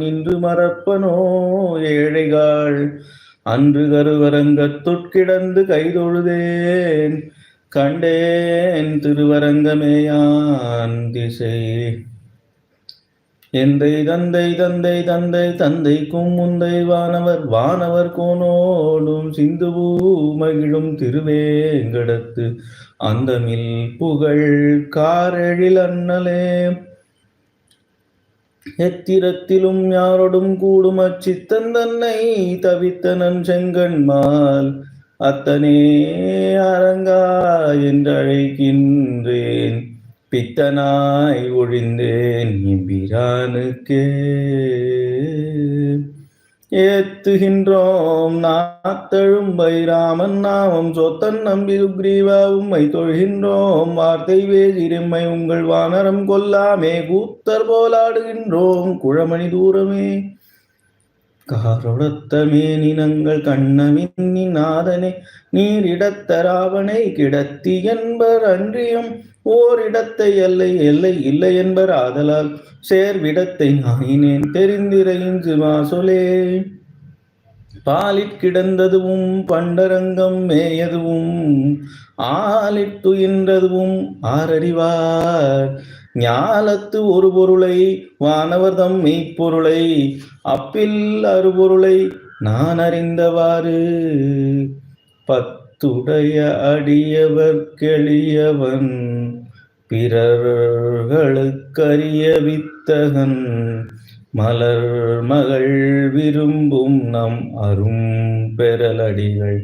இன்று மறப்பனோ ஏழைகள் அன்று கருவரங்கத்துட்கிடந்து கைதொழுதேன் கண்டேன் திருவரங்கமேயான் திசை எந்தை தந்தை தந்தை தந்தை தந்தைக்கும் முந்தை வானவர் கோனோடும் சிந்துபூ மகிழும் திருவேங்கடத்து அந்தமில் புகழ் காரெழில் அண்ணலே எத்திரத்திலும் யாரோடும் கூடும் அச்சித்தன் தன்னை தவித்தனன் செங்கண்மால் அத்தனே அரங்கா என்றழைக்கின்றேன் பித்தனாய் ஒழிந்தேன் இம்பிரானுக்கே ஏத்துகின்றோம் நாத்தழும்பை ராமன் நாமம் சொத்தன் நம்பி சுக்ரீவாவும்மை தொழுகின்றோம் வார்த்தை வேதிரிம்மை உங்கள் வானரம் கொல்லாமே கூத்தர் போலாடுகின்றோம் குழமணி தூரமே காரொடத்தமே நினங்கள் கண்ணமின்னி நாதனே நீரிடத்த ராவனை கிடத்தி என்பர் அன்றியும் ஓரிடத்தை எல்லை எல்லை இல்லை என்பர் ஆதலால் சேர்விடத்தை நாயினேன் தெரிந்திரையின்று மாசொலே பாலிற் கிடந்ததுவும் பண்டரங்கம் மேயதுவும் ஆலிட்டுயின்றதுவும் ஆரறிவார் ஞாலத்து ஒரு பொருளை வானவர்தம் மெய்ப்பொருளை அப்பில் அறுபொருளை நான் அறிந்தவாறு பத்துடைய அடியவர் கெளியவன் பிறர்களுக்கரிய வித்தகன் மலர் மகள் விரும்பும் நம் அரும் பெறலடிகள்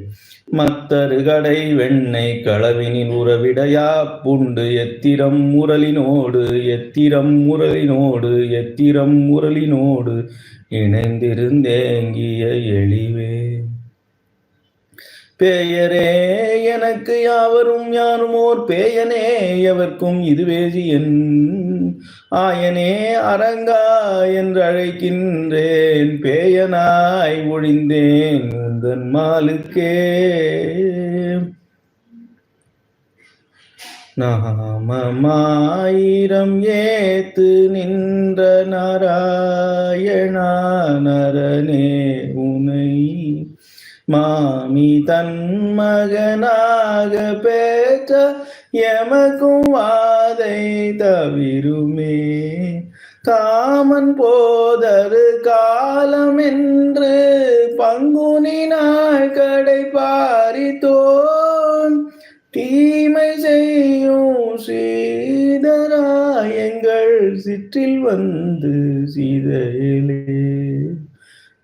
மத்தரு கடை வெண்ணெய் களவினில் உறவிடையா புண்டு எத்திரம் முரலினோடு இணைந்திருந்தேங்கிய எளிவே பேயரே எனக்கு யாவரும் யானுமோர் பேயனே எவர்க்கும் இதுவேஜியன் ஆயனே அரங்கா என்று அழைக்கின்றேன் பேயனாய் ஒழிந்தேன் உந்தன் மாலுக்கே நாமமாயிரம் ஏத்து நின்ற நாராயணா நரனே உனை மாமி தன் மகனாக பெற்ற எமக்கும் வாதை தவிருமே காமன் போதரு காலம் என்று பங்குனி நாள் கடை பாரித்தோன் தீமை செய்யும் சீதராயங்கள் சிற்றில் வந்து சீதையிலே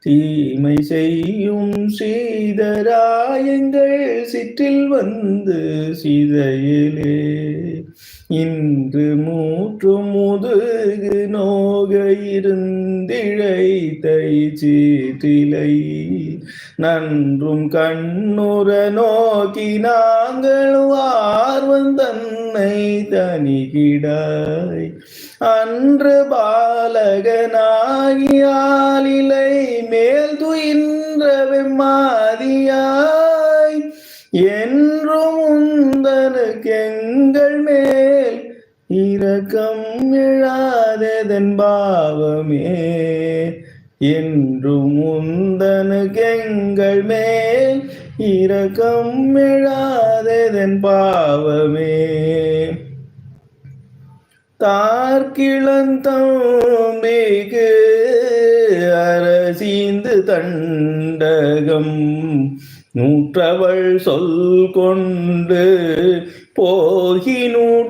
தீமை செய்யும் சீதராயங்கள் சிற்றில் வந்து சீதையிலே இன்று மூற்று முதுகு நோக இருந்திழைத்தை சீற்றிலை நன்றும் கண்ணுற நோக்கி நாங்கள் ஆர்வம் தன்னை தனிகிடாய் அன்று பாலகனாகியாலிலை மேல் துயின்ற வெம்மாதியாய் என்றும் உந்தனுக்கு எங்கள் மேல் இரக்கம் எழாததன் பாவமே என்றும் உந்தனுக்கு எங்கள் மேல் இரக்கம் எழாததன் பாவமே தார்கிழந்தம்பிக்கு அரசீந்து தண்டகம் நூற்றவள் சொல் கொண்டு போகினுடங்கிடை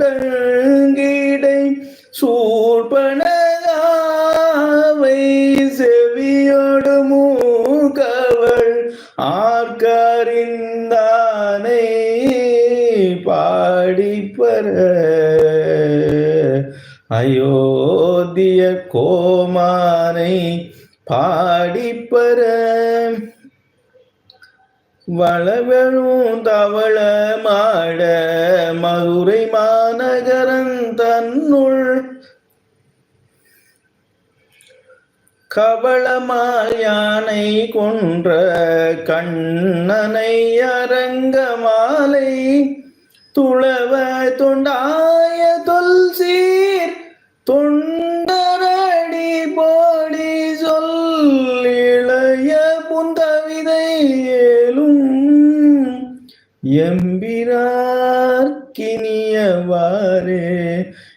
சூர்பனகாவை செவியோடு மூக்கவள் ஆர்கறிந்தானை பாடிப்பர அயோத்திய கோமானை பாடிப்பர வளவெழும் தவள மாட மதுரை மாநகரன் தன்னுள் கவளமாயானை கொன்ற கண்ணனை அரங்கமாலை துளவ தொண்டாய தொல்சீர் தொண்டரடி போடி சொல் எம்பிரார்க்கினியவாறே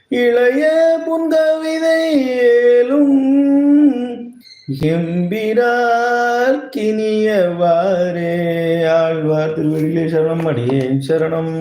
இளைய புன்கவிதை ஏலும் எம்பிரார்க்கினியவாறே. ஆழ்வார் திருவடிகளே சரணம், அடியேன் சரணம்.